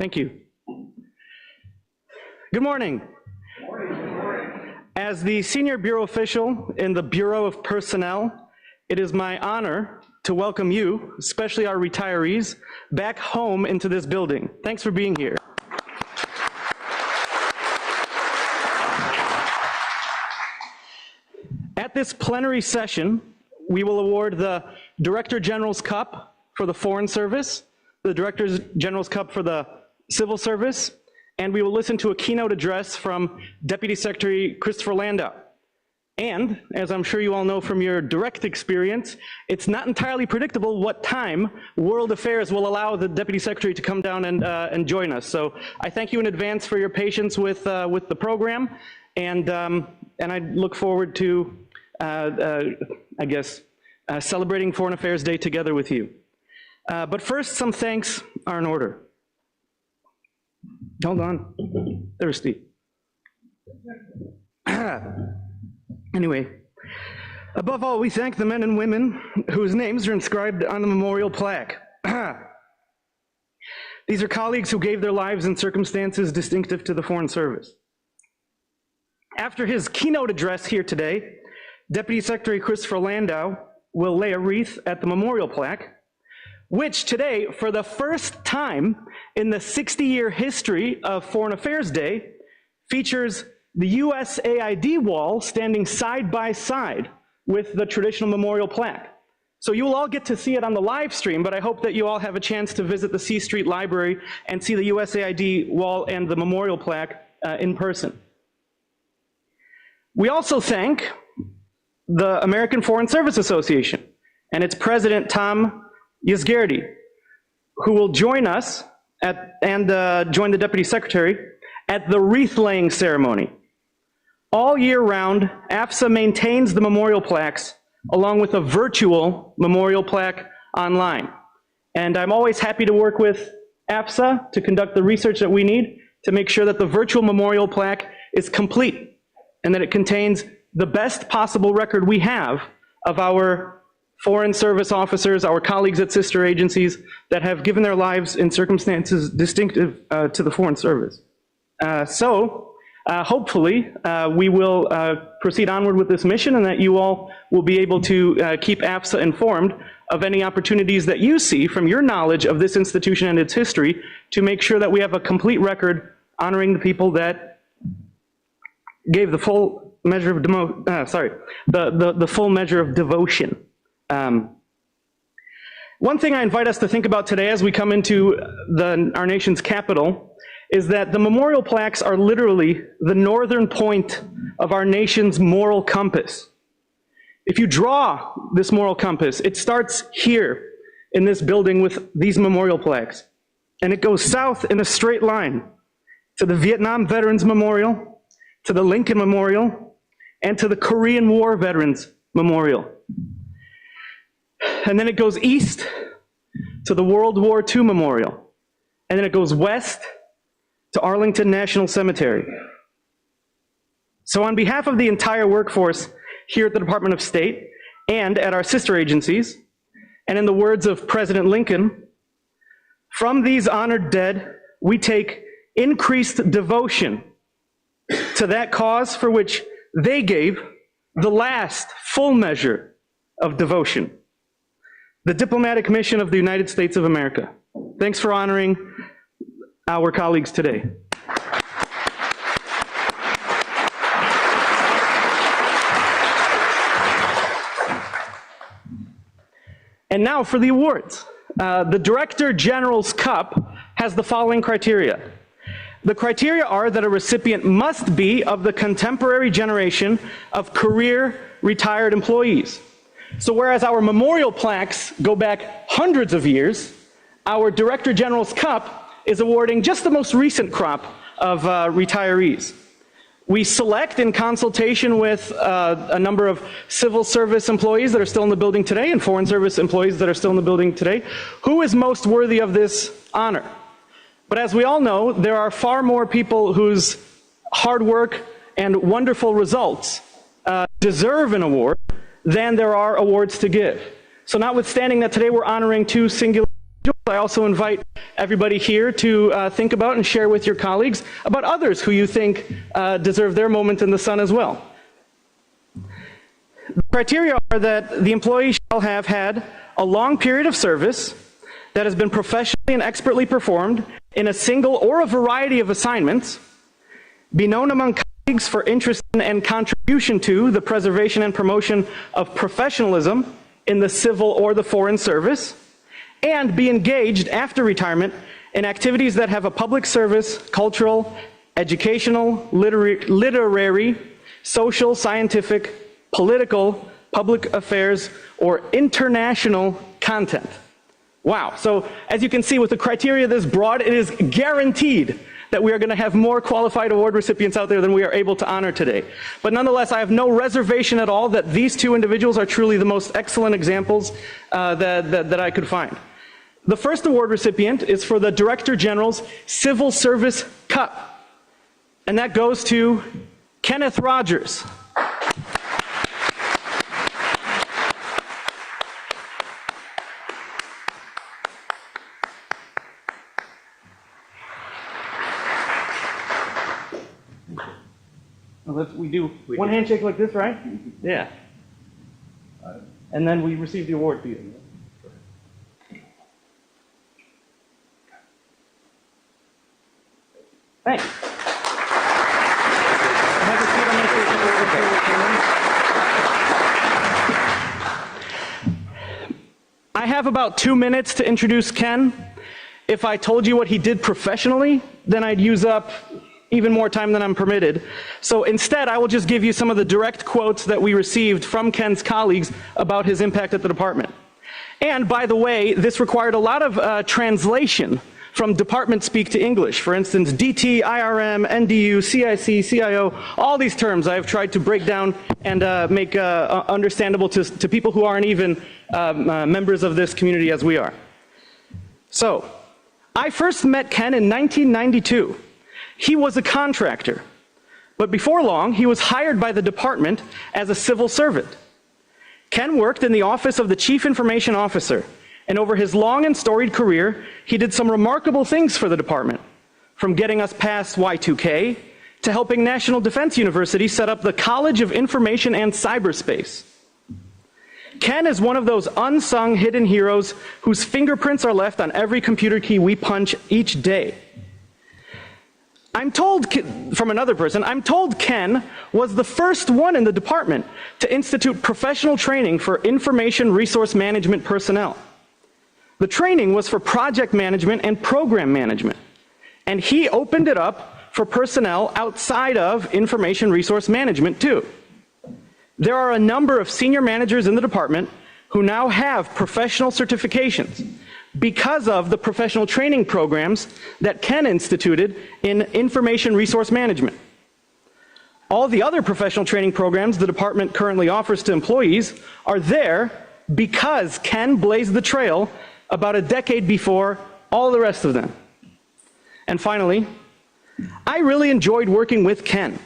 Thank you. Good morning. As the senior bureau official in the Bureau of Personnel, it is my honor to welcome you, especially our retirees, back home into this building. Thanks for being here. At this plenary session, we will award the Director General's Cup for the Foreign Service, the Director General's Cup for the Civil Service, and we will listen to a keynote address from Deputy Secretary Christopher Landau. And, as I'm sure you all know from your direct experience, it's not entirely predictable what time World Affairs will allow the Deputy Secretary to come down and join us. So I thank you in advance for your patience with the program, and I look forward to, celebrating Foreign Affairs Day together with you. But first, some thanks are in order. Hold on, thirsty. Anyway, above all, we thank the men and women whose names are inscribed on the memorial plaque. These are colleagues who gave their lives in circumstances distinctive to the Foreign Service. After his keynote address here today, Deputy Secretary Christopher Landau will lay a wreath at the memorial plaque, which today, for the first time in the 60-year history of Foreign Affairs Day, features the USAID wall standing side by side with the traditional memorial plaque. So you will all get to see it on the live stream, but I hope that you all have a chance to visit the C Street Library and see the USAID wall and the memorial plaque in person. We also thank the American Foreign Service Association and its president, Tom Yasgardi, who will join us join the Deputy Secretary at the wreath-laying ceremony. All year round, AFSA maintains the memorial plaques along with a virtual memorial plaque online. And I'm always happy to work with AFSA to conduct the research that we need to make sure that the virtual memorial plaque is complete and that it contains the best possible record we have of our Foreign Service officers, our colleagues at sister agencies that have given their lives in circumstances distinctive to the Foreign Service. Hopefully, we will proceed onward with this mission and that you all will be able to keep AFSA informed of any opportunities that you see from your knowledge of this institution and its history to make sure that we have a complete record honoring the people that gave the full measure of the full measure of devotion. One thing I invite us to think about today as we come into our nation's capital is that the memorial plaques are literally the northern point of our nation's moral compass. If you draw this moral compass, it starts here in this building with these memorial plaques, and it goes south in a straight line to the Vietnam Veterans Memorial, to the Lincoln Memorial, and to the Korean War Veterans Memorial. And then it goes east to the World War II Memorial. And then it goes west to Arlington National Cemetery. So on behalf of the entire workforce here at the Department of State and at our sister agencies, and in the words of President Lincoln, from these honored dead, we take increased devotion to that cause for which they gave the last full measure of devotion. The diplomatic mission of the United States of America. Thanks for honoring our colleagues today. And now for the awards. The Director General's Cup has the following criteria. The criteria are that a recipient must be of the contemporary generation of career retired employees. So whereas our memorial plaques go back hundreds of years, our Director General's Cup is awarding just the most recent crop of retirees. We select in consultation with a number of civil service employees that are still in the building today and foreign service employees that are still in the building today, who is most worthy of this honor. But as we all know, there are far more people whose hard work and wonderful results deserve an award than there are awards to give. So notwithstanding that today we're honoring two singular individuals, I also invite everybody here to think about and share with your colleagues about others who you think deserve their moment in the sun as well. The criteria are that the employee shall have had a long period of service that has been professionally and expertly performed in a single or a variety of assignments, be known among colleagues for interest in and contribution to the preservation and promotion of professionalism in the civil or the foreign service, and be engaged after retirement in activities that have a public service, cultural, educational, literary, social, scientific, political, public affairs, or international content. Wow. So as you can see, with the criteria this broad, it is guaranteed that we are going to have more qualified award recipients out there than we are able to honor today. But nonetheless, I have no reservation at all that these two individuals are truly the most excellent examples that I could find. The first award recipient is for the Director General's Civil Service Cup, and that goes to Kenneth Rogers. We do one handshake like this, right? Yeah. And then we receive the award for you. Thanks. I have about 2 minutes to introduce Ken. If I told you what he did professionally, then I'd use up even more time than I'm permitted. So instead, I will just give you some of the direct quotes that we received from Ken's colleagues about his impact at the department. And by the way, this required a lot of translation from department speak to English. For instance, DT, IRM, NDU, CIC, CIO, all these terms I have tried to break down and make understandable to people who aren't even members of this community as we are. So, I first met Ken in 1992. He was a contractor, but before long, he was hired by the department as a civil servant. Ken worked in the office of the Chief Information Officer, and over his long and storied career, he did some remarkable things for the department, from getting us past Y2K to helping National Defense University set up the College of Information and Cyberspace. Ken is one of those unsung hidden heroes whose fingerprints are left on every computer key we punch each day. I'm told, from another person, I'm told Ken was the first one in the department to institute professional training for information resource management personnel. The training was for project management and program management, and he opened it up for personnel outside of information resource management too. There are a number of senior managers in the department who now have professional certifications because of the professional training programs that Ken instituted in information resource management. All the other professional training programs the department currently offers to employees are there because Ken blazed the trail about a decade before all the rest of them. And finally, I really enjoyed working with Ken.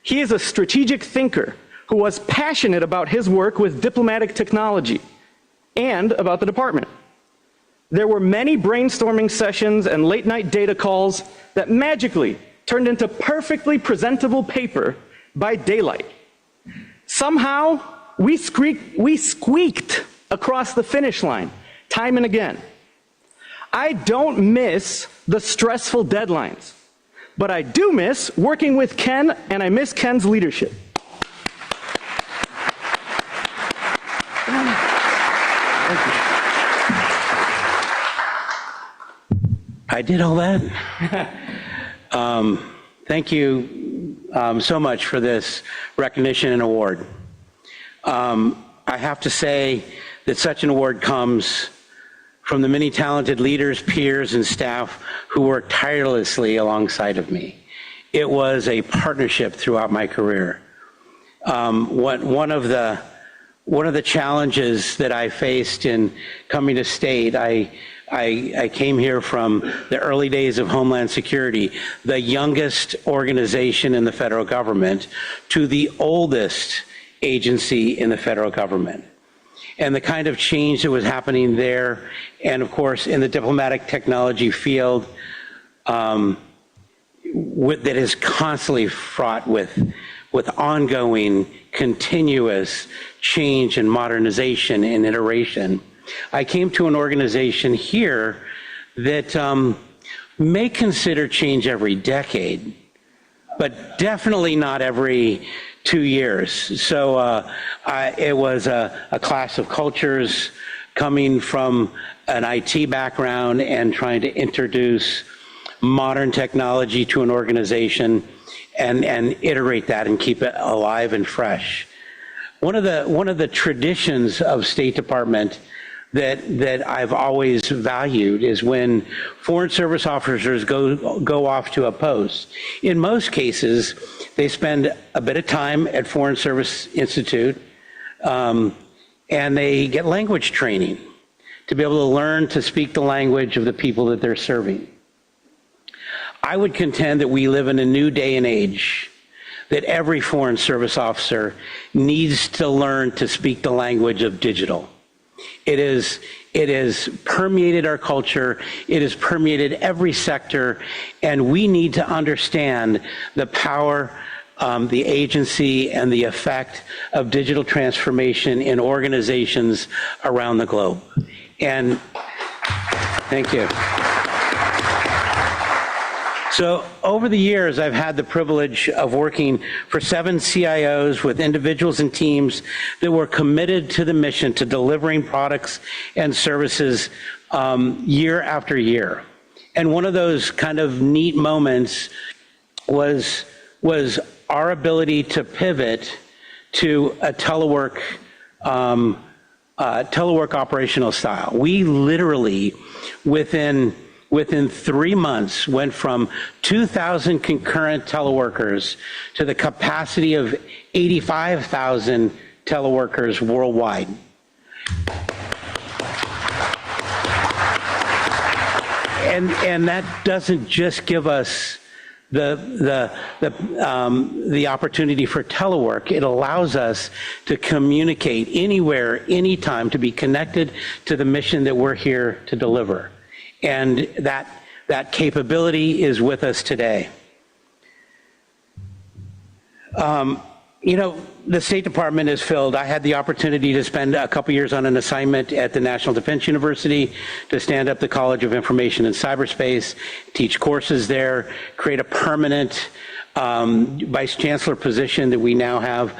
He is a strategic thinker who was passionate about his work with diplomatic technology and about the department. There were many brainstorming sessions and late-night data calls that magically turned into perfectly presentable paper by daylight. Somehow, we squeaked across the finish line, time and again. I don't miss the stressful deadlines, but I do miss working with Ken, and I miss Ken's leadership. Thank you. I did all that? Thank you so much for this recognition and award. I have to say that such an award comes from the many talented leaders, peers, and staff who worked tirelessly alongside of me. It was a partnership throughout my career. One of the challenges that I faced in coming to state, I came here from the early days of Homeland Security, the youngest organization in the federal government, to the oldest agency in the federal government. and the kind of change that was happening there, and of course in the diplomatic technology field, that is constantly fraught with ongoing, continuous change and modernization and iteration. I came to an organization here that may consider change every decade, but definitely not every 2 years. So it was a clash of cultures coming from an IT background and trying to introduce modern technology to an organization and iterate that and keep it alive and fresh. One of the traditions of State Department that I've always valued is when Foreign Service officers go off to a post. In most cases, they spend a bit of time at Foreign Service Institute, and they get language training to be able to learn to speak the language of the people that they're serving. I would contend that we live in a new day and age that every Foreign Service officer needs to learn to speak the language of digital. It has permeated our culture. It has permeated every sector, and we need to understand the power, the agency, and the effect of digital transformation in organizations around the globe. And thank you. So over the years, I've had the privilege of working for 7 CIOs with individuals and teams that were committed to the mission to delivering products and services year after year. And one of those kind of neat moments was our ability to pivot to a telework operational style. We literally, within 3 months, went from 2,000 concurrent teleworkers to the capacity of 85,000 teleworkers worldwide. And that doesn't just give us the opportunity for telework. It allows us to communicate anywhere, anytime, to be connected to the mission that we're here to deliver. And that capability is with us today. The State Department is filled. I had the opportunity to spend a couple years on an assignment at the National Defense University to stand up the College of Information and Cyberspace, teach courses there, create a permanent vice chancellor position that we now have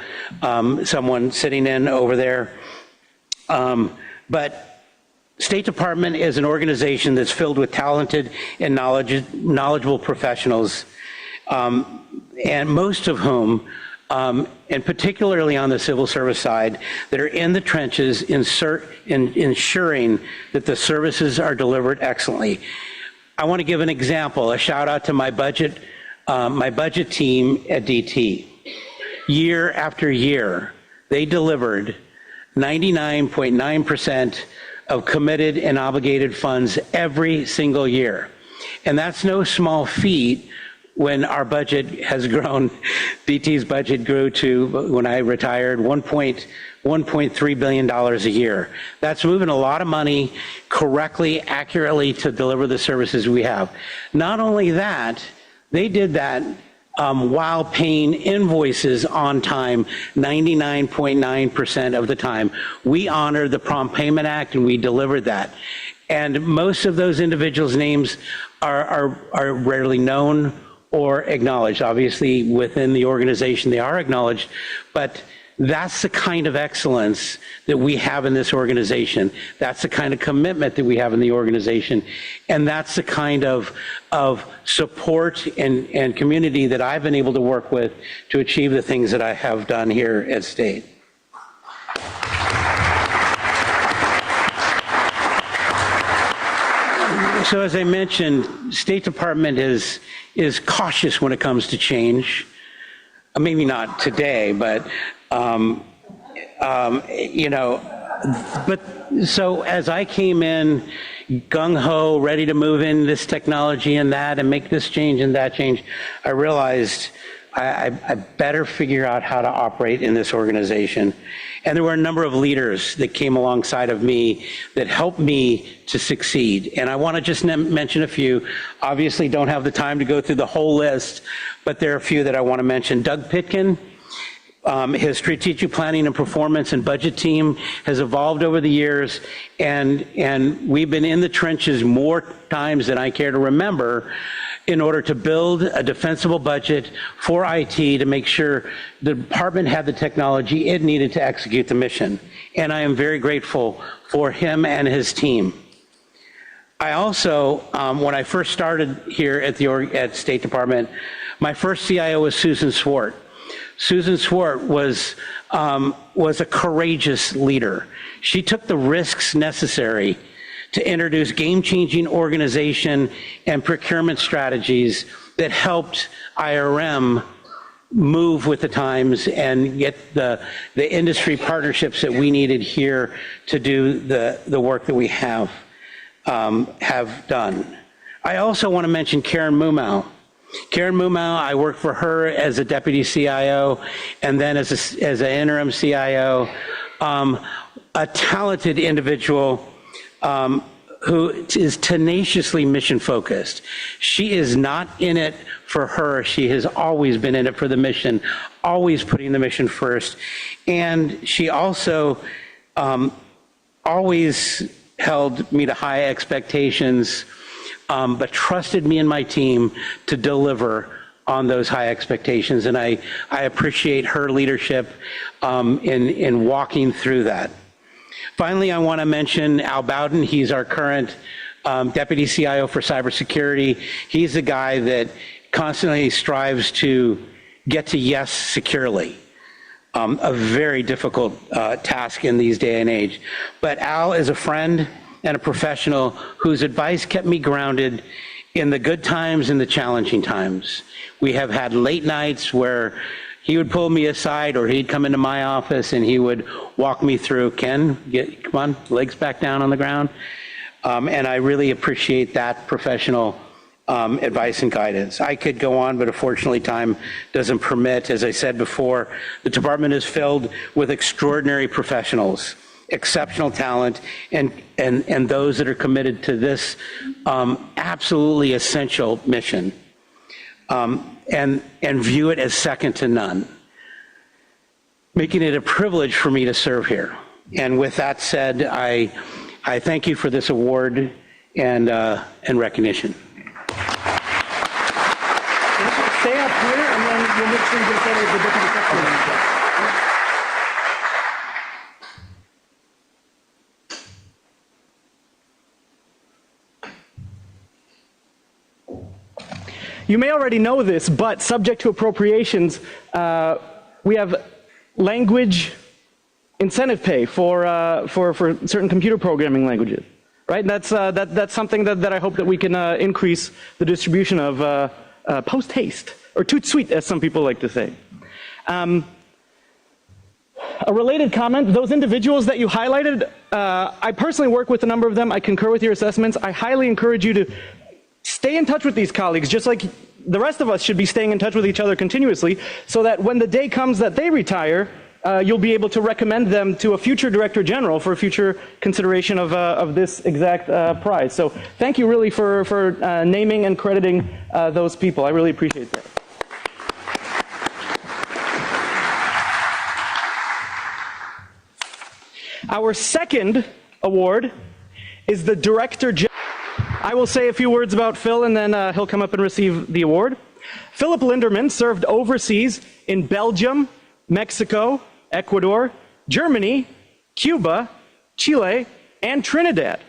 someone sitting in over there. But State Department is an organization that's filled with talented and knowledgeable professionals, and most of whom, and particularly on the civil service side, that are in the trenches ensuring that the services are delivered excellently. I want to give an example, a shout out to my budget team at DT. Year after year, they delivered 99.9% of committed and obligated funds every single year. And that's no small feat when our budget has grown. DT's budget grew to, when I retired, $1.3 billion a year. That's moving a lot of money correctly, accurately to deliver the services we have. Not only that, they did that while paying invoices on time 99.9% of the time. We honored the Prompt Payment Act and we delivered that. And most of those individuals' names are rarely known or acknowledged. Obviously, within the organization, they are acknowledged, but that's the kind of excellence that we have in this organization. That's the kind of commitment that we have in the organization. And that's the kind of support and community that I've been able to work with to achieve the things that I have done here at State. So as I mentioned, State Department is cautious when it comes to change. Maybe not today, but but so as I came in gung-ho, ready to move in this technology and that and make this change and that change, I realized I better figure out how to operate in this organization. And there were a number of leaders that came alongside of me that helped me to succeed. And I want to just mention a few. Obviously, don't have the time to go through the whole list, but there are a few that I want to mention. Doug Pitkin, his strategic planning and performance and budget team has evolved over the years, and we've been in the trenches more times than I care to remember in order to build a defensible budget for IT to make sure the department had the technology it needed to execute the mission. And I am very grateful for him and his team. I also, when I first started here at State Department, my first CIO was Susan Swart. Susan Swart was a courageous leader. She took the risks necessary to introduce game-changing organization and procurement strategies that helped IRM move with the times and get the industry partnerships that we needed here to do the work that we have done. I also want to mention Karen Mumau. Karen Mumau, I worked for her as a deputy CIO and then as an interim CIO, a talented individual who is tenaciously mission focused. She is not in it for her. She has always been in it for the mission, always putting the mission first. And she also always held me to high expectations, but trusted me and my team to deliver on those high expectations. And I appreciate her leadership in walking through that. Finally, I want to mention Al Bowden. He's our current Deputy CIO for cybersecurity. He's the guy that constantly strives to get to yes securely. A very difficult task in these day and age. But Al is a friend and a professional whose advice kept me grounded in the good times and the challenging times. We have had late nights where he would pull me aside, or he'd come into my office and he would walk me through, Ken, come on, legs back down on the ground. And I really appreciate that professional advice and guidance. I could go on, but unfortunately time doesn't permit. As I said before, the department is filled with extraordinary professionals, exceptional talent, and those that are committed to this absolutely essential mission. And view it as second to none, making it a privilege for me to serve here. And with that said, I thank you for this award and recognition. Stay up here, and then we'll make sure you get a photo of the different sections. You may already know this, but subject to appropriations, we have language incentive pay for certain computer programming languages, right? And that's something that I hope that we can increase the distribution of post haste, or tout de suite, as some people like to say. A related comment, those individuals that you highlighted, I personally work with a number of them. I concur with your assessments. I highly encourage you to stay in touch with these colleagues, just like the rest of us should be staying in touch with each other continuously, so that when the day comes that they retire, you'll be able to recommend them to a future Director General for future consideration of this exact prize. So thank you really for naming and crediting those people. I really appreciate that. Our second award is the Director General. I will say a few words about Phil, and then he'll come up and receive the award. Philip Linderman served overseas in Belgium, Mexico, Ecuador, Germany, Cuba, Chile, and Trinidad.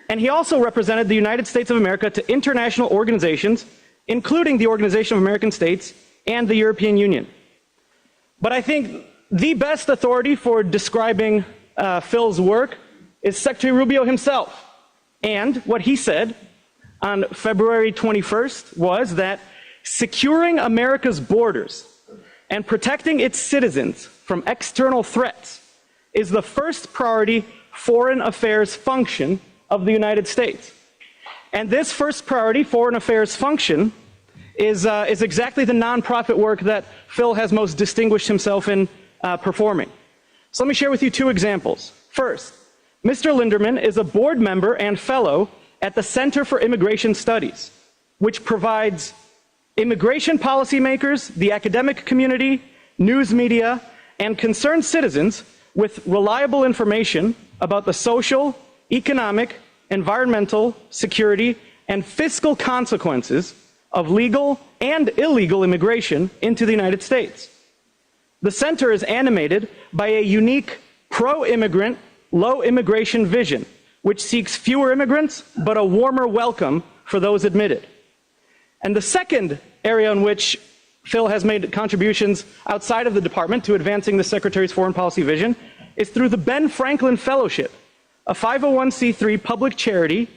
And he also represented the United States of America to international organizations, including the Organization of American States and the European Union. But I think the best authority for describing Phil's work is Secretary Rubio himself. And what he said on February 21st was that securing America's borders and protecting its citizens from external threats is the first priority foreign affairs function of the United States. And this first priority foreign affairs function is exactly the nonprofit work that Phil has most distinguished himself in performing. So let me share with you two examples. First, Mr. Linderman is a board member and fellow at the Center for Immigration Studies, which provides immigration policymakers, the academic community, news media, and concerned citizens with reliable information about the social, economic, environmental, security, and fiscal consequences of legal and illegal immigration into the United States. The center is animated by a unique pro-immigrant, low-immigration vision, which seeks fewer immigrants but a warmer welcome for those admitted. And the second area in which Phil has made contributions outside of the department to advancing the Secretary's foreign policy vision is through the Ben Franklin Fellowship, a 501c3 public charity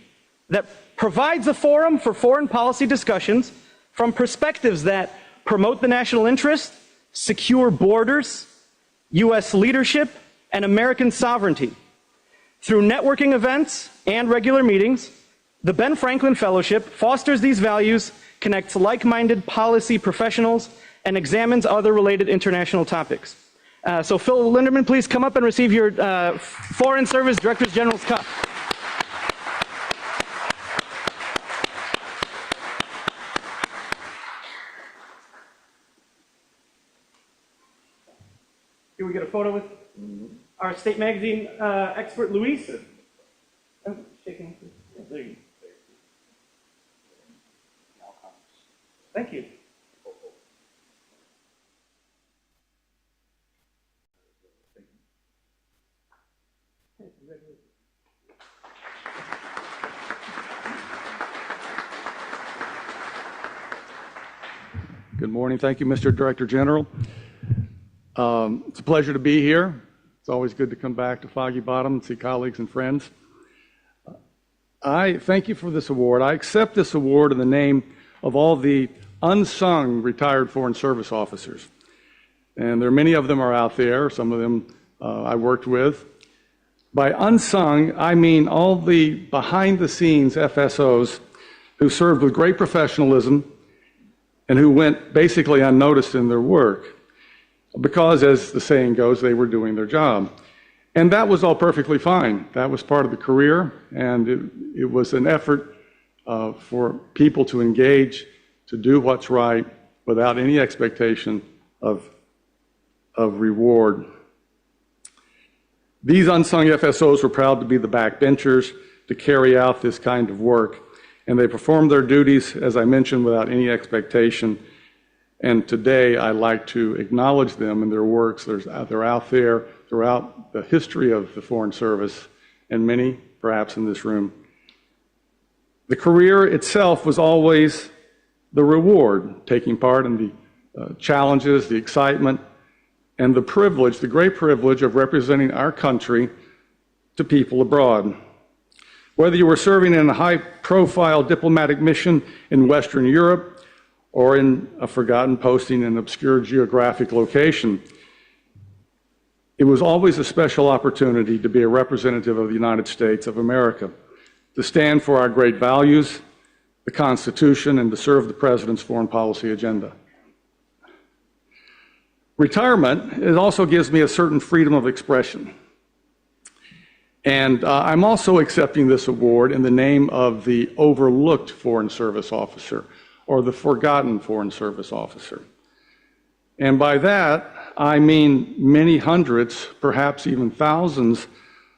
that provides a forum for foreign policy discussions from perspectives that promote the national interest, secure borders, U.S. leadership, and American sovereignty. Through networking events and regular meetings, the Ben Franklin Fellowship fosters these values, connects like-minded policy professionals, and examines other related international topics. So Phil Linderman, please come up and receive your Foreign Service Directors General's Cup. Can we get a photo with our State Magazine expert, Luis? Oh, shaking. Yeah, there you go. Thank you. Good morning. Thank you, Mr. Director General. It's a pleasure to be here. It's always good to come back to Foggy Bottom and see colleagues and friends. I thank you for this award. I accept this award in the name of all the unsung retired Foreign Service officers. And there are many of them are out there. Some of them I worked with. By unsung, I mean all the behind-the-scenes FSOs who served with great professionalism and who went basically unnoticed in their work because, as the saying goes, they were doing their job. And that was all perfectly fine. That was part of the career, and it was an effort for people to engage, to do what's right without any expectation of reward. These unsung FSOs were proud to be the backbenchers to carry out this kind of work, and they performed their duties, as I mentioned, without any expectation. And today, I'd like to acknowledge them and their works. They're out there throughout the history of the Foreign Service, and many, perhaps, in this room. The career itself was always the reward, taking part in the challenges, the excitement, and the privilege, the great privilege of representing our country to people abroad. Whether you were serving in a high-profile diplomatic mission in Western Europe or in a forgotten posting in an obscure geographic location, it was always a special opportunity to be a representative of the United States of America, to stand for our great values, the Constitution, and to serve the President's foreign policy agenda. Retirement, it also gives me a certain freedom of expression. And I'm also accepting this award in the name of the overlooked Foreign Service officer, or the forgotten Foreign Service officer. And by that, I mean many hundreds, perhaps even thousands,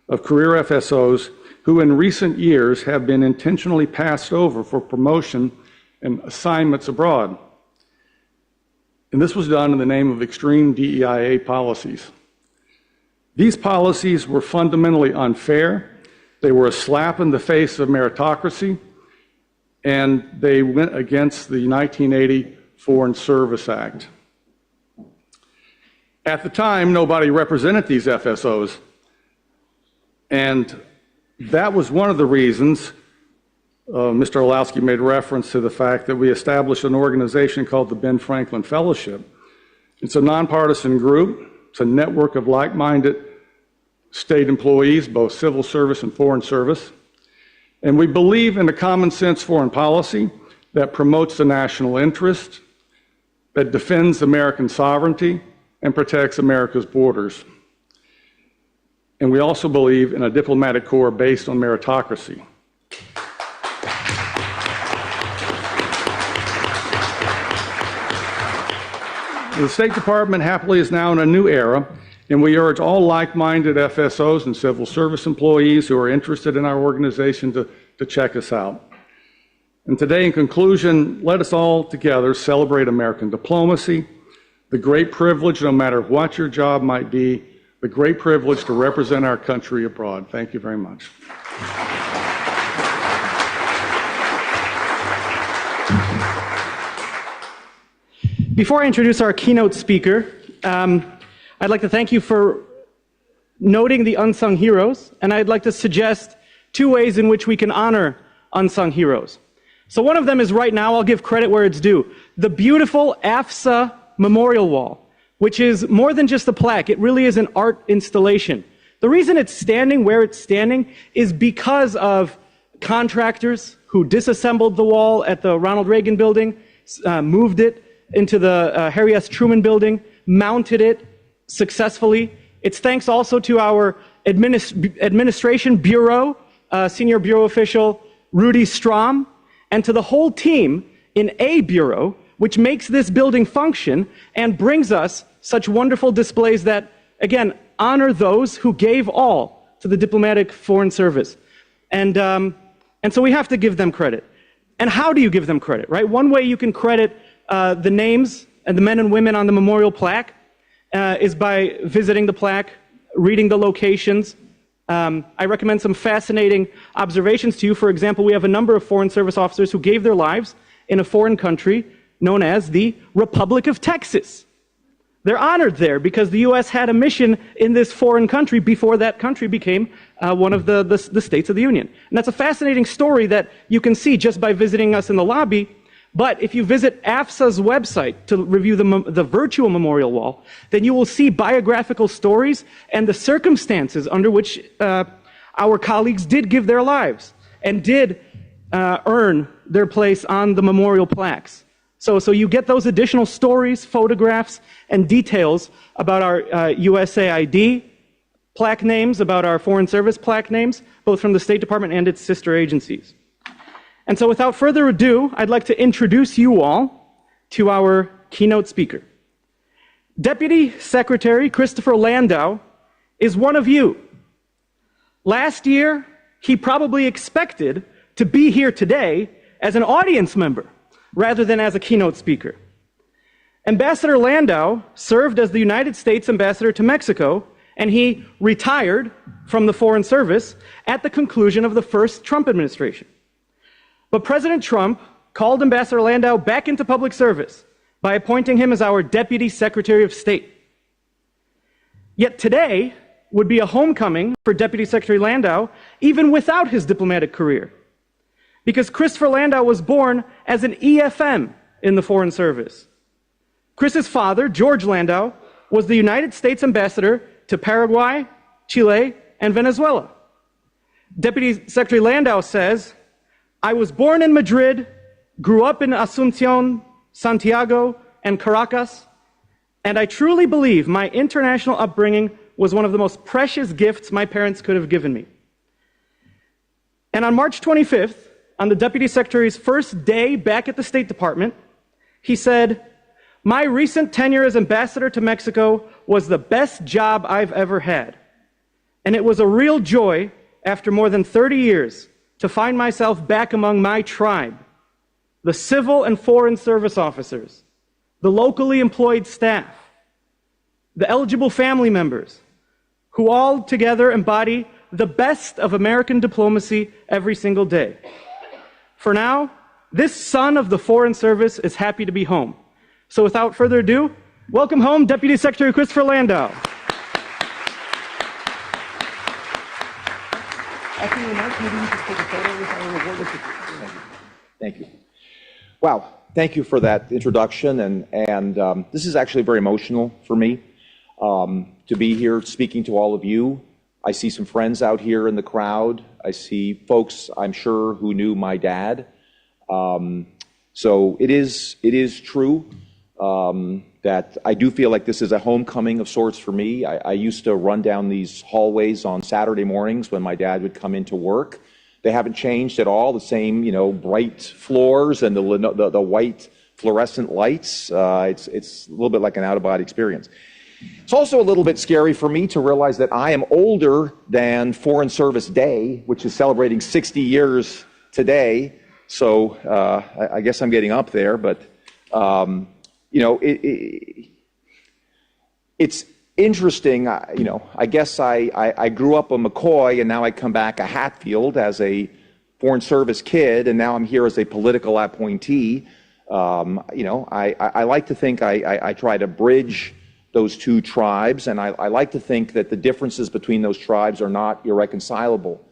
of career FSOs who in recent years have been intentionally passed over for promotion and assignments abroad. And this was done in the name of extreme DEIA policies. These policies were fundamentally unfair. They were a slap in the face of meritocracy, and they went against the 1980 Foreign Service Act. At the time, nobody represented these FSOs, and that was one of the reasons Mr. Orlowski made reference to the fact that we established an organization called the Ben Franklin Fellowship. It's a nonpartisan group. It's a network of like-minded state employees, both civil service and foreign service. And we believe in a common-sense foreign policy that promotes the national interest, that defends American sovereignty, and protects America's borders. And we also believe in a diplomatic corps based on meritocracy. The State Department happily is now in a new era, and we urge all like-minded FSOs and civil service employees who are interested in our organization to check us out. And today, in conclusion, let us all together celebrate American diplomacy, the great privilege, no matter what your job might be, the great privilege to represent our country abroad. Thank you very much. Before I introduce our keynote speaker, I'd like to thank you for noting the unsung heroes, and I'd like to suggest 2 ways in which we can honor unsung heroes. So one of them is right now, I'll give credit where it's due, the beautiful AFSA Memorial Wall, which is more than just a plaque. It really is an art installation. The reason it's standing where it's standing is because of contractors who disassembled the wall at the Ronald Reagan building, moved it into the Harry S. Truman building, mounted it successfully. It's thanks also to our administration bureau, senior bureau official Rudy Strom, and to the whole team in A Bureau, which makes this building function and brings us such wonderful displays that, again, honor those who gave all to the diplomatic foreign service. And so we have to give them credit. And how do you give them credit, right? One way you can credit the names and the men and women on the memorial plaque is by visiting the plaque, reading the locations. I recommend some fascinating observations to you. For example, we have a number of Foreign Service officers who gave their lives in a foreign country known as the Republic of Texas. They're honored there because the U.S. had a mission in this foreign country before that country became one of the states of the Union. And that's a fascinating story that you can see just by visiting us in the lobby. But if you visit AFSA's website to review the virtual memorial wall, then you will see biographical stories and the circumstances under which our colleagues did give their lives and did earn their place on the memorial plaques. So you get those additional stories, photographs, and details about our USAID plaque names, about our Foreign Service plaque names, both from the State Department and its sister agencies. And so without further ado, I'd like to introduce you all to our keynote speaker. Deputy Secretary Christopher Landau is one of you. Last year, he probably expected to be here today as an audience member rather than as a keynote speaker. Ambassador Landau served as the United States ambassador to Mexico, and he retired from the Foreign Service at the conclusion of the first Trump administration. But President Trump called Ambassador Landau back into public service by appointing him as our Deputy Secretary of State. Yet today would be a homecoming for Deputy Secretary Landau, even without his diplomatic career. Because Christopher Landau was born as an EFM in the Foreign Service. Chris's father, George Landau, was the United States ambassador to Paraguay, Chile, and Venezuela. Deputy Secretary Landau says, "I was born in Madrid, grew up in Asunción, Santiago, and Caracas, and I truly believe my international upbringing was one of the most precious gifts my parents could have given me." And on March 25th, on the Deputy Secretary's first day back at the State Department, he said, "My recent tenure as ambassador to Mexico was the best job I've ever had. And it was a real joy, after more than 30 years, to find myself back among my tribe, the civil and foreign service officers, the locally employed staff, the eligible family members, who all together embody the best of American diplomacy every single day. For now, this son of the Foreign Service is happy to be home. So without further ado, welcome home Deputy Secretary Christopher Landau." Thank you. Wow, thank you for that introduction, and this is actually very emotional for me to be here speaking to all of you. I see some friends out here in the crowd. I see folks, I'm sure, who knew my dad. So it is true that I do feel like this is a homecoming of sorts for me. I used to run down these hallways on Saturday mornings when my dad would come into work. They haven't changed at all, the same, bright floors and the white fluorescent lights. It's a little bit like an out-of-body experience. It's also a little bit scary for me to realize that I am older than Foreign Service Day, which is celebrating 60 years today. So I guess I'm getting up there, but it's interesting. I guess I grew up a McCoy, and now I come back a Hatfield as a Foreign Service kid, and now I'm here as a political appointee. I like to think I try to bridge those two tribes, and I like to think that the differences between those tribes are not irreconcilable.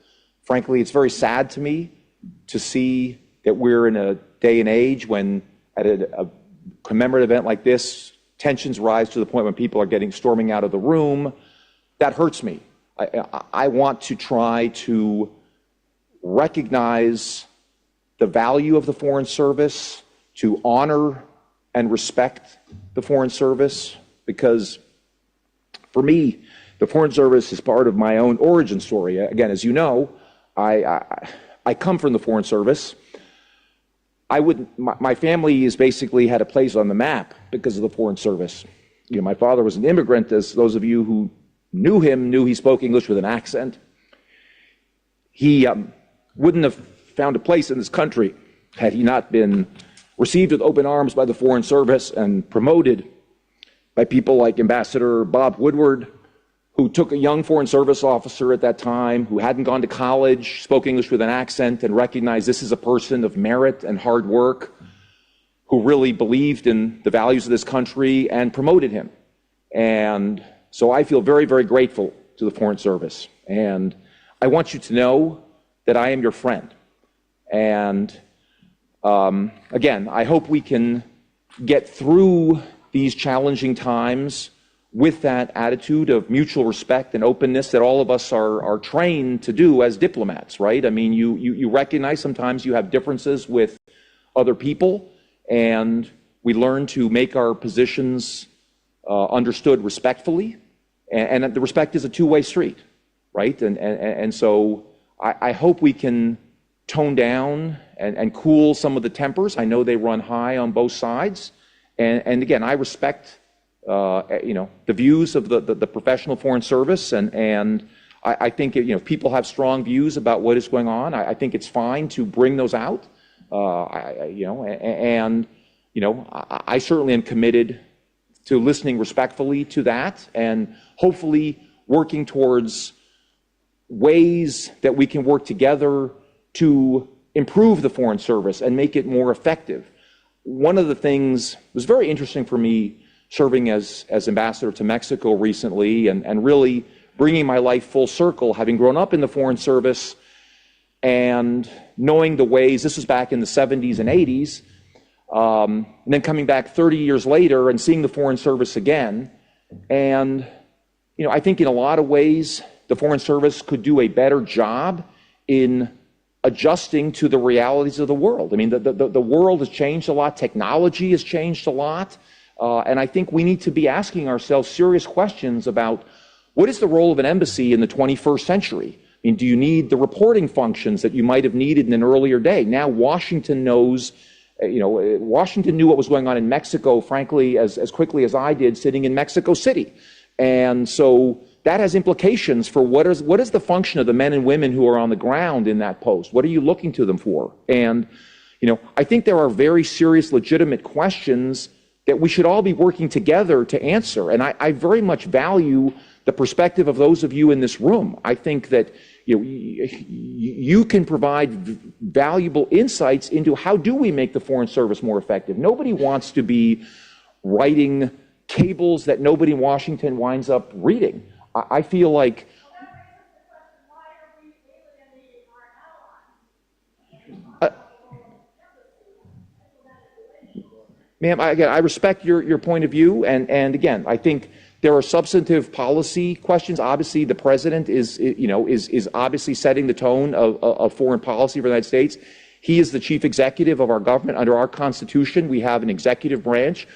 Frankly, it's very sad to me to see that we're in a day and age when at a commemorative event like this, tensions rise to the point when people are storming out of the room. That hurts me. I want to try to recognize the value of the Foreign Service, to honor and respect the Foreign Service, because for me, the Foreign Service is part of my own origin story. Again, as you know, I come from the Foreign Service. My family has basically had a place on the map because of the Foreign Service. My father was an immigrant, as those of you who knew him knew he spoke English with an accent. He wouldn't have found a place in this country had he not been received with open arms by the Foreign Service and promoted by people like Ambassador Bob Woodward, who took a young Foreign Service officer at that time who hadn't gone to college, spoke English with an accent, and recognized this is a person of merit and hard work who really believed in the values of this country and promoted him. And so I feel very, very grateful to the Foreign Service. And I want you to know that I am your friend. And again, I hope we can get through these challenging times with that attitude of mutual respect and openness that all of us are trained to do as diplomats, right? I mean, you recognize sometimes you have differences with other people, and we learn to make our positions understood respectfully, and the respect is a two-way street, right? And so I hope we can tone down and cool some of the tempers. I know they run high on both sides, and again, I respect the views of the professional Foreign Service, and I think if people have strong views about what is going on, I think it's fine to bring those out. I certainly am committed to listening respectfully to that, and hopefully working towards ways that we can work together to improve the Foreign Service and make it more effective. One of the things that was very interesting for me serving as ambassador to Mexico recently, and really bringing my life full circle, having grown up in the Foreign Service and knowing the ways, this was back in the 70s and 80s, and then coming back 30 years later and seeing the Foreign Service again. And, I think in a lot of ways, the Foreign Service could do a better job in adjusting to the realities of the world. I mean, the world has changed a lot. Technology has changed a lot. And I think we need to be asking ourselves serious questions about what is the role of an embassy in the 21st century? I mean, do you need the reporting functions that you might have needed in an earlier day? Now Washington knows, Washington knew what was going on in Mexico, frankly, as quickly as I did sitting in Mexico City. And so that has implications for what is the function of the men and women who are on the ground in that post? What are you looking to them for? And, I think there are very serious, legitimate questions that we should all be working together to answer. And I very much value the perspective of those of you in this room. I think that you can provide valuable insights into how do we make the Foreign Service more effective. Nobody wants to be writing cables that nobody in Washington winds up reading. I feel like ma'am, I respect your point of view, and again, I think there are substantive policy questions. Obviously, the president is obviously setting the tone of foreign policy for the United States. He is the chief executive of our government. Under our Constitution, we have an executive branch.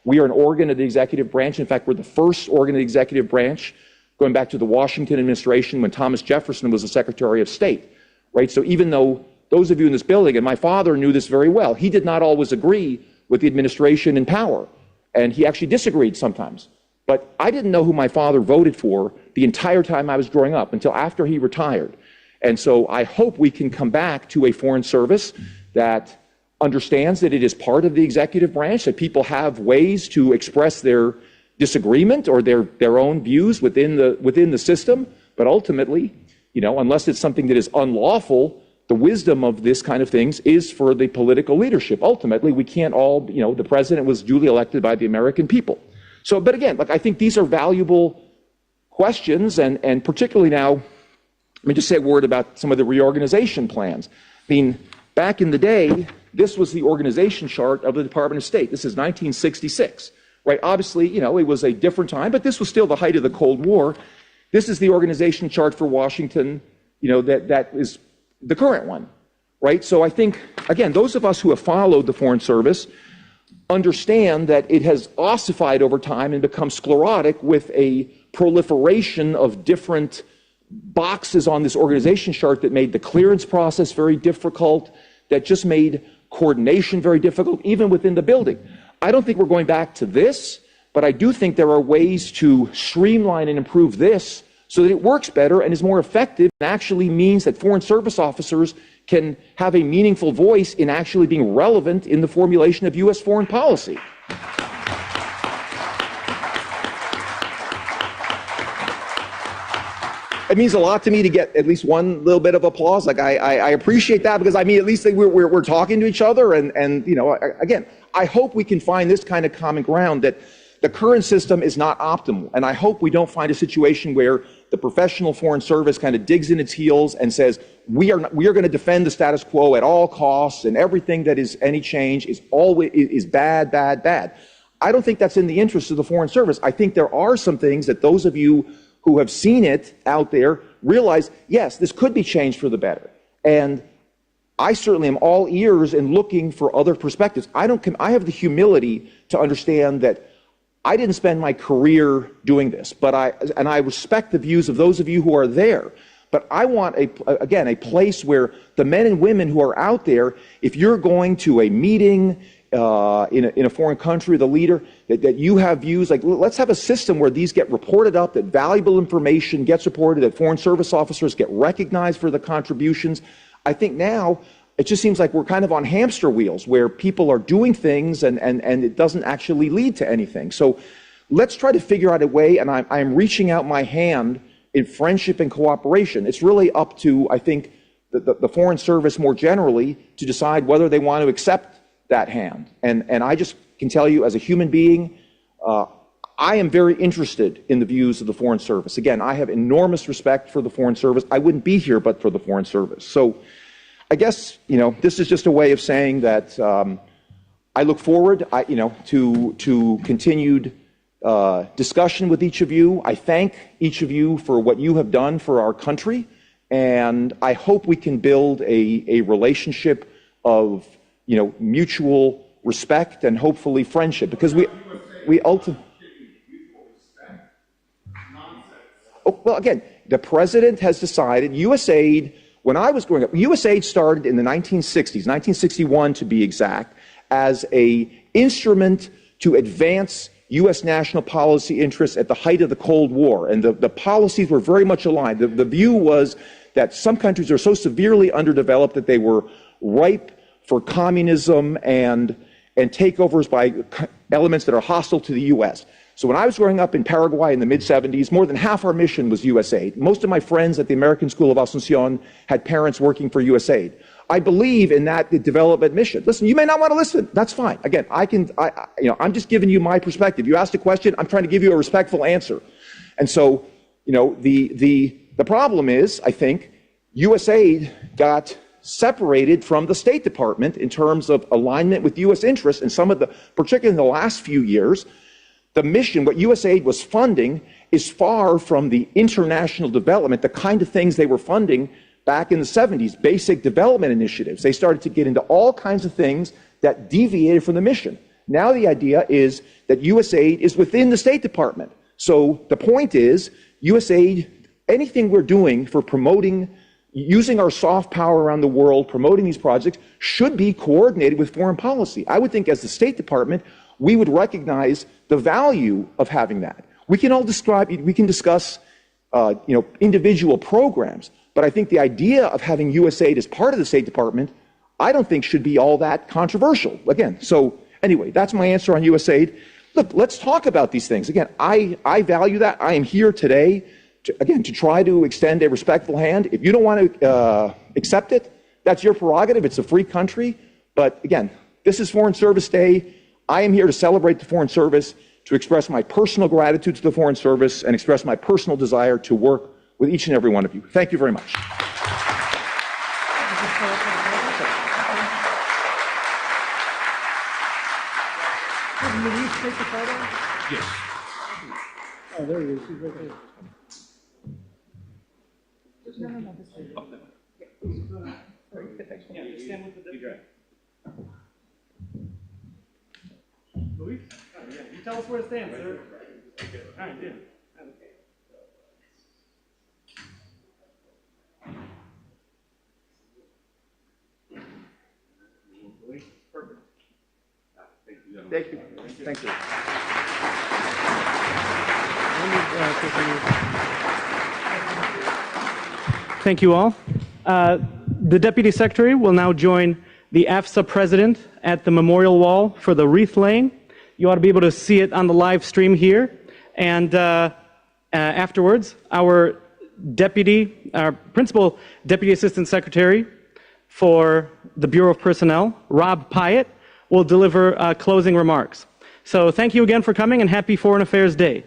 We are an organ of the executive branch. In fact, we're the first organ of the executive branch, going back to the Washington administration when Thomas Jefferson was the Secretary of State, right? So even though those of you in this building, and my father knew this very well, he did not always agree with the administration in power, and he actually disagreed sometimes. But I didn't know who my father voted for the entire time I was growing up until after he retired. And so I hope we can come back to a foreign service that understands that it is part of the executive branch, that people have ways to express their disagreement or their own views within the system. But ultimately, unless it's something that is unlawful, the wisdom of this kind of things is for the political leadership. Ultimately, we can't all, the president was duly elected by the American people. So, but again, I think these are valuable questions, and particularly now, let me just say a word about some of the reorganization plans. I mean, back in the day, this was the organization chart of the Department of State. This is 1966, right? Obviously, it was a different time, but this was still the height of the Cold War. This is the organization chart for Washington, that is the current one, right? So I think, again, those of us who have followed the Foreign Service understand that it has ossified over time and become sclerotic with a proliferation of different boxes on this organization chart that made the clearance process very difficult, that just made coordination very difficult, even within the building. I don't think we're going back to this, but I do think there are ways to streamline and improve this so that it works better and is more effective and actually means that Foreign Service officers can have a meaningful voice in actually being relevant in the formulation of U.S. foreign policy. It means a lot to me to get at least one little bit of applause. Like I appreciate that, because I mean, at least we're talking to each other, and again, I hope we can find this kind of common ground, that the current system is not optimal, and I hope we don't find a situation where the professional Foreign Service kind of digs in its heels and says we are going to defend the status quo at all costs, and everything that is any change is bad, bad, bad. I don't think that's in the interest of the Foreign Service. I think there are some things that those of you who have seen it out there realize, yes, this could be changed for the better. And I certainly am all ears in looking for other perspectives. I have the humility to understand that I didn't spend my career doing this, but I respect the views of those of you who are there. But I want, a place where the men and women who are out there, if you're going to a meeting in a foreign country, the leader, that you have views, like, let's have a system where these get reported up, that valuable information gets reported, that Foreign Service officers get recognized for the contributions. I think now it just seems like we're kind of on hamster wheels, where people are doing things and it doesn't actually lead to anything. So let's try to figure out a way, and I'm reaching out my hand in friendship and cooperation. It's really up to, I think, the Foreign Service more generally to decide whether they want to accept that hand. And I just can tell you, as a human being, I am very interested in the views of the Foreign Service. Again, I have enormous respect for the Foreign Service. I wouldn't be here but for the Foreign Service. So I guess, this is just a way of saying that I look forward, to continued discussion with each of you. I thank each of you for what you have done for our country, and I hope we can build a relationship of, mutual respect and hopefully friendship, because we ultimately. Oh, well, again, the president has decided USAID. When I was growing up, USAID started in the 1960s, 1961 to be exact, as an instrument to advance U.S. national policy interests at the height of the Cold War. And the policies were very much aligned. The view was that some countries are so severely underdeveloped that they were ripe for communism and takeovers by elements that are hostile to the U.S. So when I was growing up in Paraguay in the mid-'70s, more than half our mission was USAID. Most of my friends at the American School of Asuncion had parents working for USAID. I believe in that development mission. Listen, you may not want to listen. That's fine. Again, I'm just giving you my perspective. You asked a question. I'm trying to give you a respectful answer. And so, the problem is, I think, USAID got separated from the State Department in terms of alignment with U.S. interests, and particularly in the last few years, the mission, what USAID was funding, is far from the international development, the kind of things they were funding back in the 70s, basic development initiatives. They started to get into all kinds of things that deviated from the mission. Now the idea is that USAID is within the State Department. So the point is, USAID, anything we're doing for promoting, using our soft power around the world, promoting these projects, should be coordinated with foreign policy. I would think as the State Department, we would recognize the value of having that. We can all discuss individual programs, but I think the idea of having USAID as part of the State Department, I don't think should be all that controversial. Again, so anyway, that's my answer on USAID. Look, let's talk about these things. Again, I value that. I am here today, to try to extend a respectful hand. If you don't want to accept it, that's your prerogative. It's a free country. But again, this is Foreign Service Day. I am here to celebrate the Foreign Service, to express my personal gratitude to the Foreign Service, and express my personal desire to work with each and every one of you. Thank you very much. Luis? You tell us where to stand, sir. All right, yeah. Perfect. Thank you. Thank you. Thank you all. The Deputy Secretary will now join the AFSA President at the memorial wall for the wreath laying. You ought to be able to see it on the live stream here. And afterwards, our Principal Deputy Assistant Secretary for the Bureau of Personnel, Rob Pyatt, will deliver closing remarks. So thank you again for coming, and happy Foreign Affairs Day.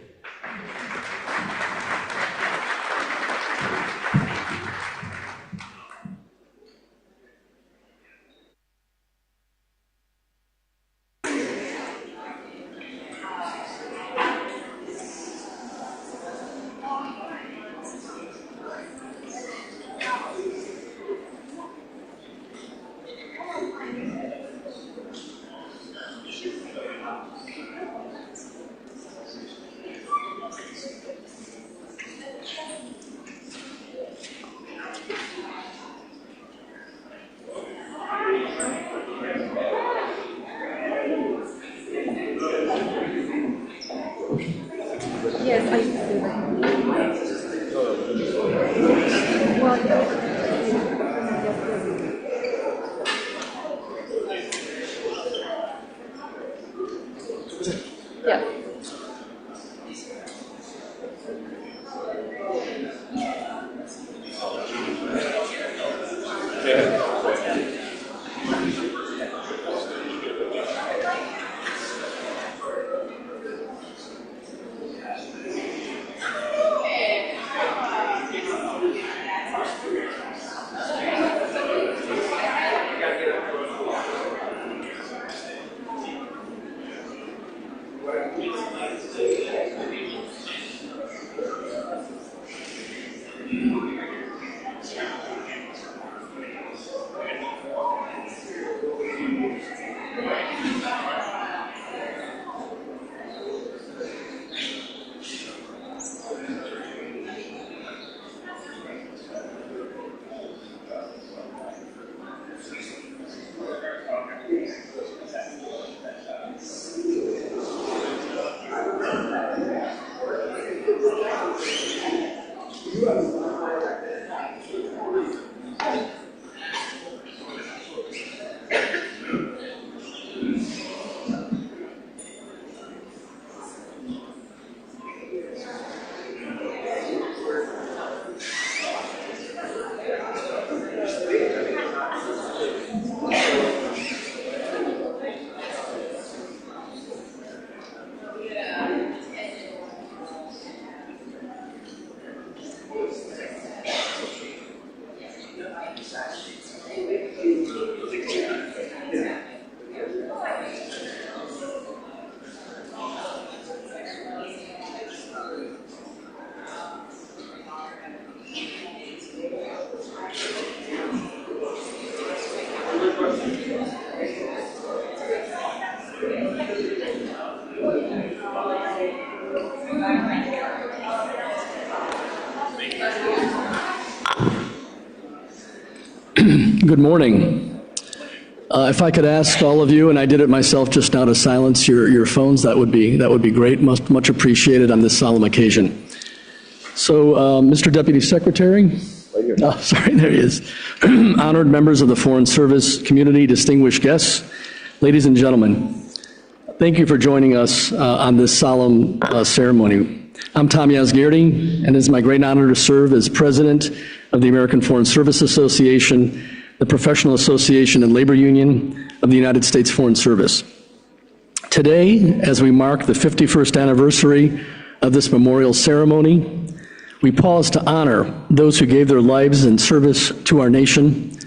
Good morning. If I could ask all of you, and I did it myself just now, to silence your phones, that would be great. Much appreciated on this solemn occasion. So, Mr. Deputy Secretary. Right here. Oh, sorry, there he is. Honored members of the Foreign Service community, distinguished guests, ladies and gentlemen, thank you for joining us on this solemn ceremony. I'm Tom Yasgirdi, and it is my great honor to serve as president of the American Foreign Service Association, the professional association and labor union of the United States Foreign Service. Today, as we mark the 51st anniversary of this memorial ceremony, we pause to honor those who gave their lives in service to our nation,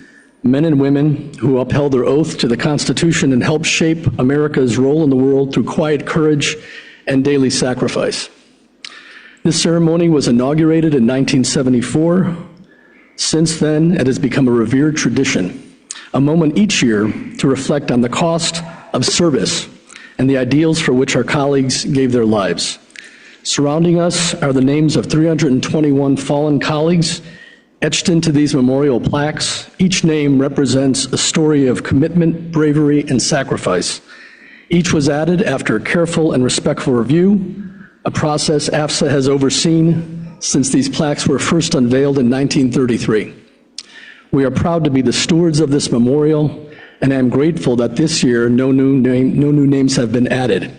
men and women who upheld their oath to the Constitution and helped shape America's role in the world through quiet courage and daily sacrifice. This ceremony was inaugurated in 1974. Since then, it has become a revered tradition, a moment each year to reflect on the cost of service and the ideals for which our colleagues gave their lives. Surrounding us are the names of 321 fallen colleagues etched into these memorial plaques. Each name represents a story of commitment, bravery, and sacrifice. Each was added after a careful and respectful review, a process AFSA has overseen since these plaques were first unveiled in 1933. We are proud to be the stewards of this memorial, and I am grateful that this year no new names have been added.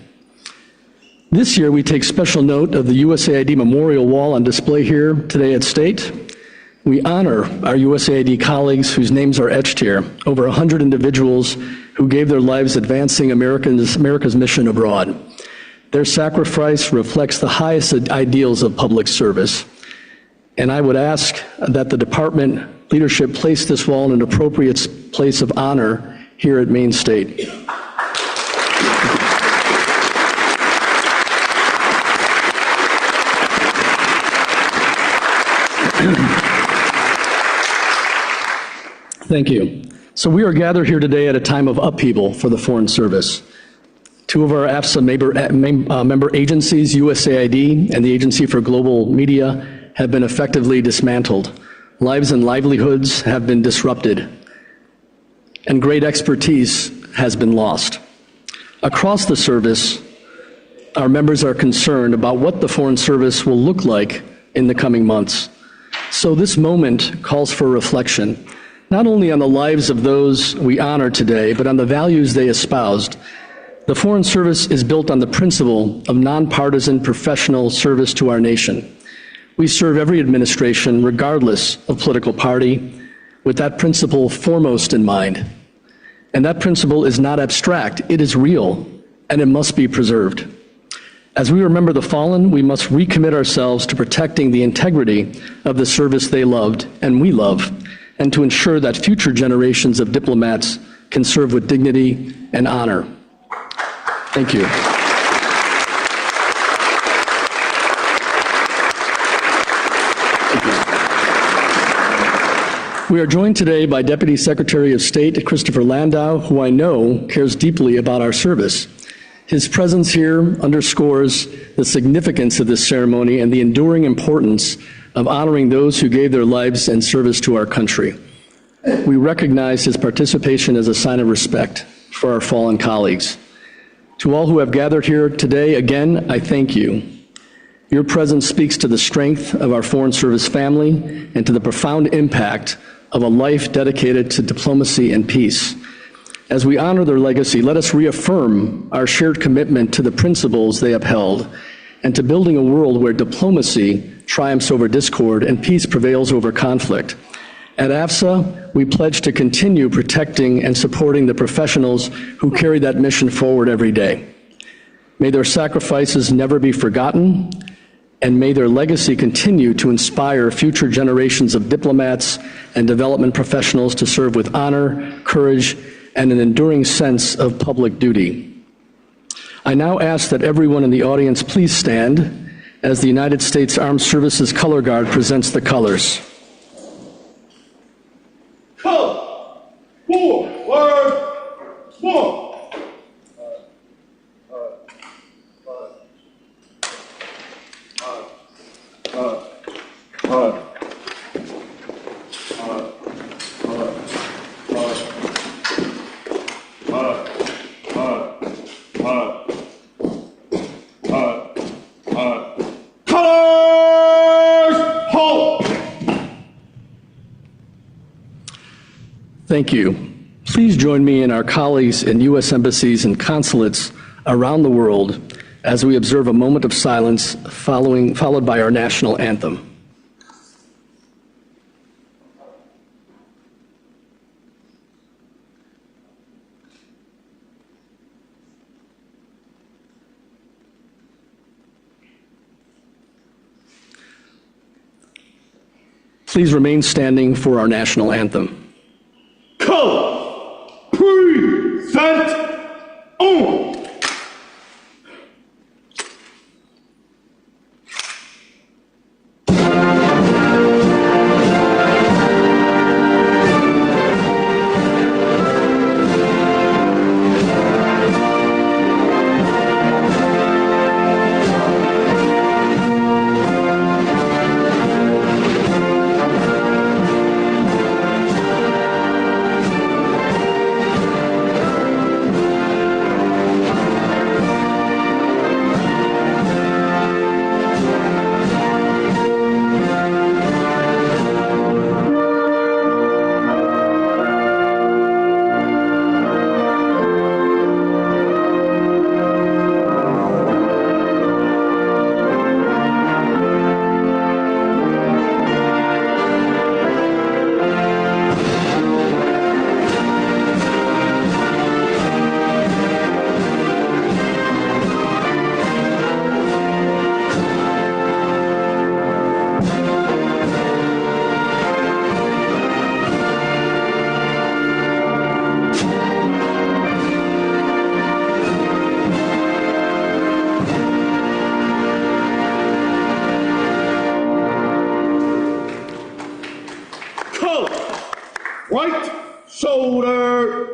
This year, we take special note of the USAID Memorial Wall on display here today at State. We honor our USAID colleagues whose names are etched here, over 100 individuals who gave their lives advancing America's mission abroad. Their sacrifice reflects the highest ideals of public service. And I would ask that the department leadership place this wall in an appropriate place of honor here at Maine State. Thank you. So we are gathered here today at a time of upheaval for the Foreign Service. Two of our AFSA member agencies, USAID and the Agency for Global Media, have been effectively dismantled. Lives and livelihoods have been disrupted, and great expertise has been lost. Across the service, our members are concerned about what the Foreign Service will look like in the coming months. So this moment calls for reflection, not only on the lives of those we honor today, but on the values they espoused. The Foreign Service is built on the principle of nonpartisan professional service to our nation. We serve every administration, regardless of political party, with that principle foremost in mind. And that principle is not abstract, it is real, and it must be preserved. As we remember the fallen, we must recommit ourselves to protecting the integrity of the service they loved and we love, and to ensure that future generations of diplomats can serve with dignity and honor. Thank you. We are joined today by Deputy Secretary of State Christopher Landau, who I know cares deeply about our service. His presence here underscores the significance of this ceremony and the enduring importance of honoring those who gave their lives in service to our country. We recognize his participation as a sign of respect for our fallen colleagues. To all who have gathered here today, again, I thank you. Your presence speaks to the strength of our Foreign Service family and to the profound impact of a life dedicated to diplomacy and peace. As we honor their legacy, let us reaffirm our shared commitment to the principles they upheld and to building a world where diplomacy triumphs over discord and peace prevails over conflict. At AFSA, we pledge to continue protecting and supporting the professionals who carry that mission forward every day. May their sacrifices never be forgotten, and may their legacy continue to inspire future generations of diplomats and development professionals to serve with honor, courage, and an enduring sense of public duty. I now ask that everyone in the audience please stand as the United States Armed Services Color Guard presents the colors. Color, forward, one. Thank you. Please join me and our colleagues in U.S. embassies and consulates around the world as we observe a moment of silence followed by our national anthem. Please remain standing for our national anthem. Colors, present, on! Right shoulder,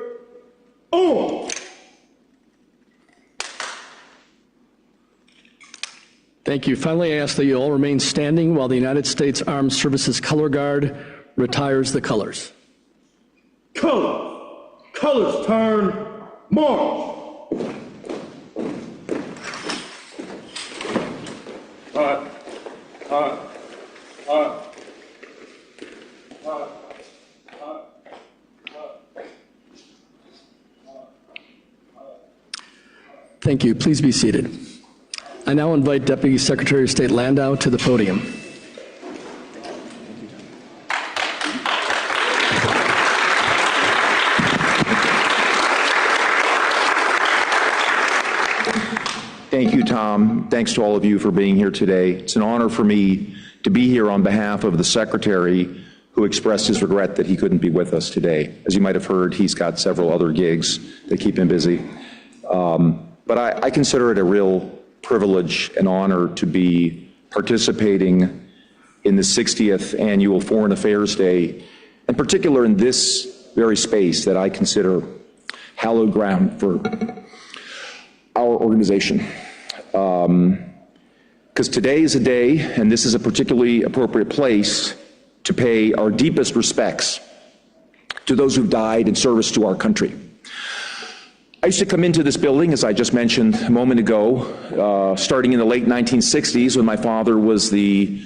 on! Thank you. Finally, I ask that you all remain standing while the United States Armed Services Color Guard retires the colors. Colors turn, march! Thank you. Please be seated. I now invite Deputy Secretary of State Landau to the podium. Thank you, Tom. Thanks to all of you for being here today. It's an honor for me to be here on behalf of the Secretary who expressed his regret that he couldn't be with us today. As you might have heard, he's got several other gigs that keep him busy. But I consider it a real privilege and honor to be participating in the 60th Annual Foreign Affairs Day, in particular in this very space that I consider hallowed ground for our organization. Because today is a day, and this is a particularly appropriate place, to pay our deepest respects to those who've died in service to our country. I used to come into this building, as I just mentioned a moment ago, starting in the late 1960s when my father was the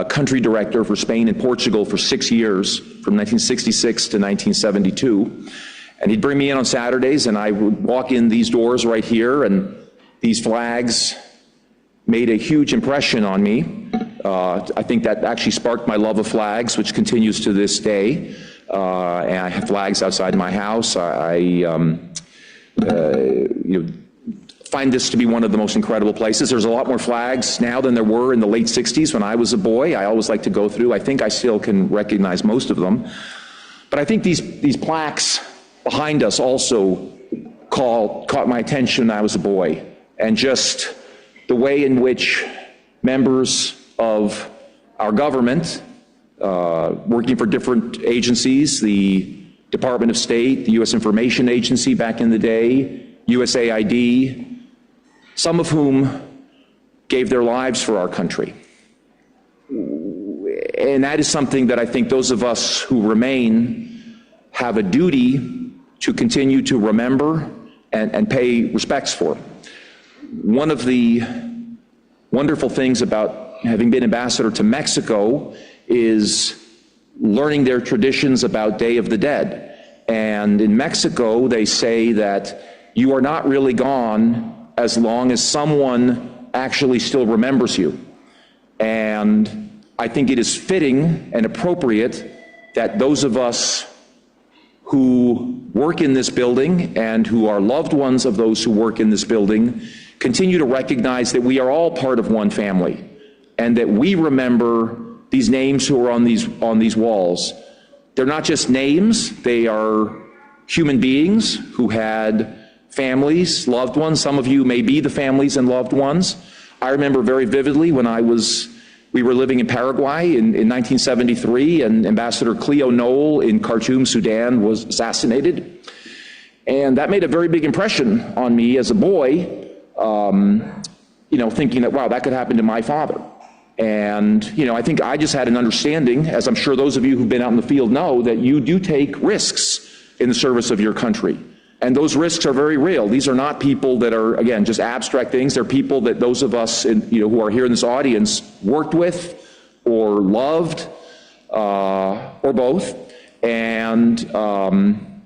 country director for Spain and Portugal for 6 years, from 1966 to 1972. And he'd bring me in on Saturdays, and I would walk in these doors right here, and these flags made a huge impression on me. I think that actually sparked my love of flags, which continues to this day. And I have flags outside my house. Find this to be one of the most incredible places. There's a lot more flags now than there were in the late 60s when I was a boy. I always like to go through. I think I still can recognize most of them. But I think these plaques behind us also caught my attention when I was a boy. And just the way in which members of our government, working for different agencies, the Department of State, the U.S. Information Agency back in the day, USAID, some of whom gave their lives for our country. And that is something that I think those of us who remain have a duty to continue to remember and pay respects for. One of the wonderful things about having been ambassador to Mexico is learning their traditions about Day of the Dead. And in Mexico, they say that you are not really gone as long as someone actually still remembers you. And I think it is fitting and appropriate that those of us who work in this building and who are loved ones of those who work in this building continue to recognize that we are all part of one family, and that we remember these names who are on these walls. They're not just names, they are human beings who had families, loved ones. Some of you may be the families and loved ones. I remember very vividly when we were living in Paraguay in 1973, and Ambassador Cleo Noel in Khartoum, Sudan, was assassinated. And that made a very big impression on me as a boy, thinking that, wow, that could happen to my father. And, I think I just had an understanding, as I'm sure those of you who've been out in the field know, that you do take risks in the service of your country. And those risks are very real. These are not people that are, again, just abstract things. They're people that those of us who are here in this audience worked with or loved or both. And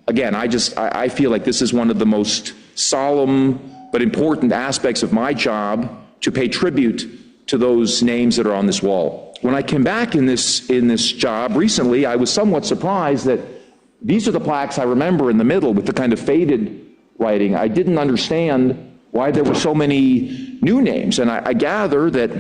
again, I feel like this is one of the most solemn but important aspects of my job, to pay tribute to those names that are on this wall. When I came back in this job recently, I was somewhat surprised that these are the plaques I remember in the middle with the kind of faded writing. I didn't understand why there were so many new names, and I gather that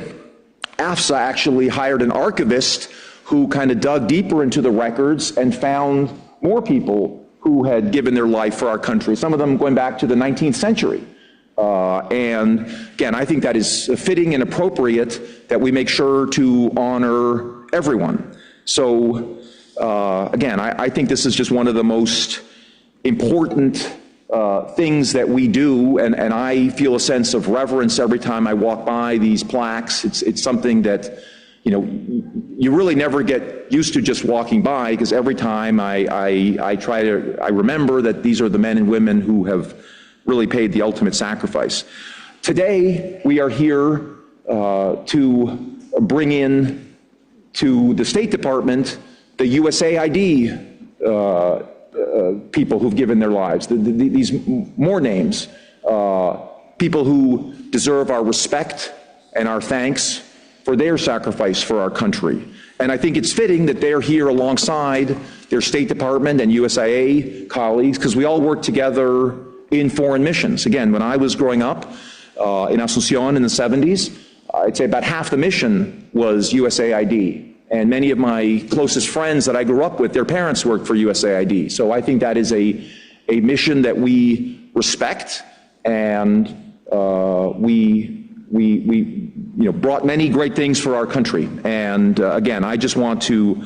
AFSA actually hired an archivist who kind of dug deeper into the records and found more people who had given their life for our country, some of them going back to the 19th century. And again, I think that is fitting and appropriate that we make sure to honor everyone. So again, I think this is just one of the most important things that we do, and I feel a sense of reverence every time I walk by these plaques. It's something that you really never get used to just walking by, because every time I remember that these are the men and women who have really paid the ultimate sacrifice. Today, we are here to bring in to the State Department the USAID people who've given their lives, these more names, people who deserve our respect and our thanks for their sacrifice for our country. And I think it's fitting that they're here alongside their State Department and USAID colleagues, because we all work together in foreign missions. Again, when I was growing up in Asunción in the 70s, I'd say about half the mission was USAID. And many of my closest friends that I grew up with, their parents worked for USAID. So I think that is a mission that we respect, and we brought many great things for our country. And again, I just want to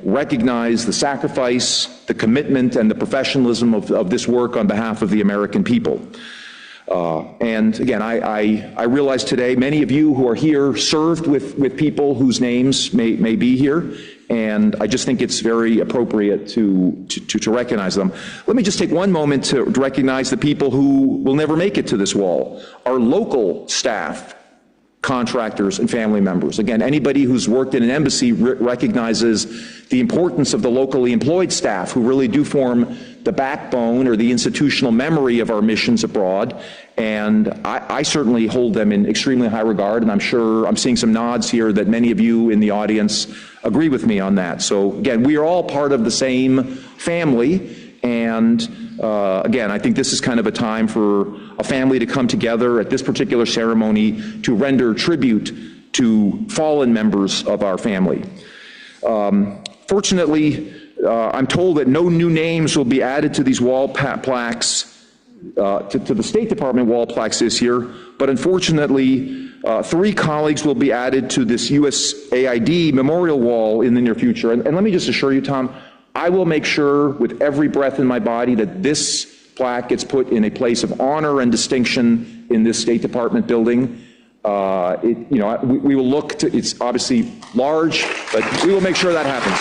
recognize the sacrifice, the commitment, and the professionalism of this work on behalf of the American people. And again, I realize today many of you who are here served with people whose names may be here, and I just think it's very appropriate to recognize them. Let me just take one moment to recognize the people who will never make it to this wall, our local staff, contractors, and family members. Again, anybody who's worked in an embassy recognizes the importance of the locally employed staff, who really do form the backbone or the institutional memory of our missions abroad. And I certainly hold them in extremely high regard, and I'm sure I'm seeing some nods here that many of you in the audience agree with me on that. So again, we are all part of the same family. And again, I think this is kind of a time for a family to come together at this particular ceremony to render tribute to fallen members of our family. Fortunately, I'm told that no new names will be added to these wall plaques, to the State Department wall plaques this year, but unfortunately, 3 colleagues will be added to this USAID memorial wall in the near future. And let me just assure you, Tom, I will make sure with every breath in my body that this plaque gets put in a place of honor and distinction in this State Department building. We will look to, it's obviously large, but we will make sure that happens.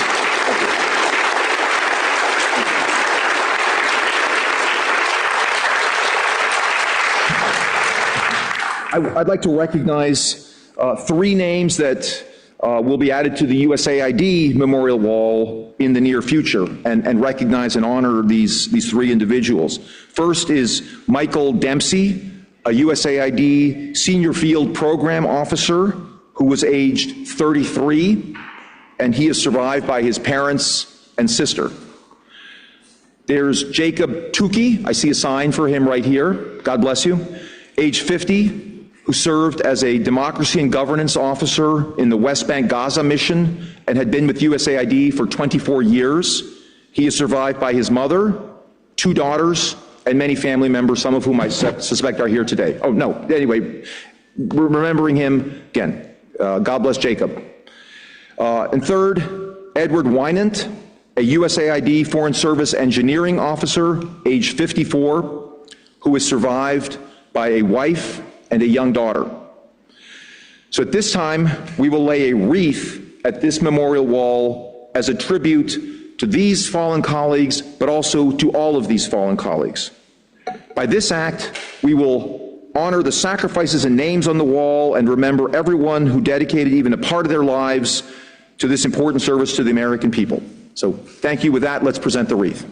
I'd like to recognize 3 names that will be added to the USAID Memorial Wall in the near future and recognize and honor these three individuals. First is Michael Dempsey, a USAID Senior Field Program Officer who was aged 33, and he is survived by his parents and sister. There's Jacob Tukey, I see a sign for him right here, God bless you, age 50, who served as a democracy and governance officer in the West Bank Gaza mission and had been with USAID for 24 years. He is survived by his mother, 2 daughters, and many family members, some of whom I suspect are here today. Oh, no, anyway, we're remembering him again. God bless Jacob. And third, Edward Wynant, a USAID Foreign Service engineering officer, age 54, who was survived by a wife and a young daughter. So at this time, we will lay a wreath at this memorial wall as a tribute to these fallen colleagues, but also to all of these fallen colleagues. By this act, we will honor the sacrifices and names on the wall and remember everyone who dedicated even a part of their lives to this important service to the American people. So thank you. With that, let's present the wreath.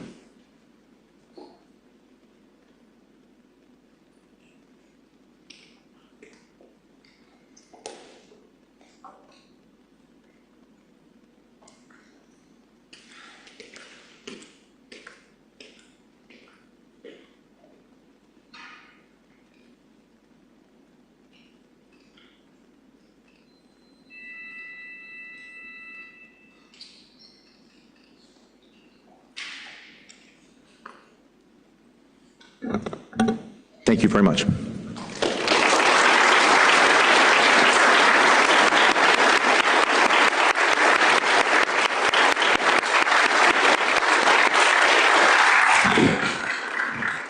Thank you very much.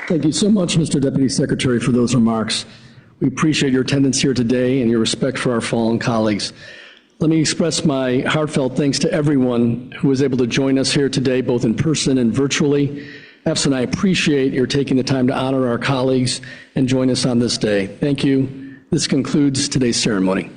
Thank you so much, Mr. Deputy Secretary, for those remarks. We appreciate your attendance here today and your respect for our fallen colleagues. Let me express my heartfelt thanks to everyone who was able to join us here today, both in person and virtually. EFSA and I appreciate your taking the time to honor our colleagues and join us on this day. Thank you. This concludes today's ceremony.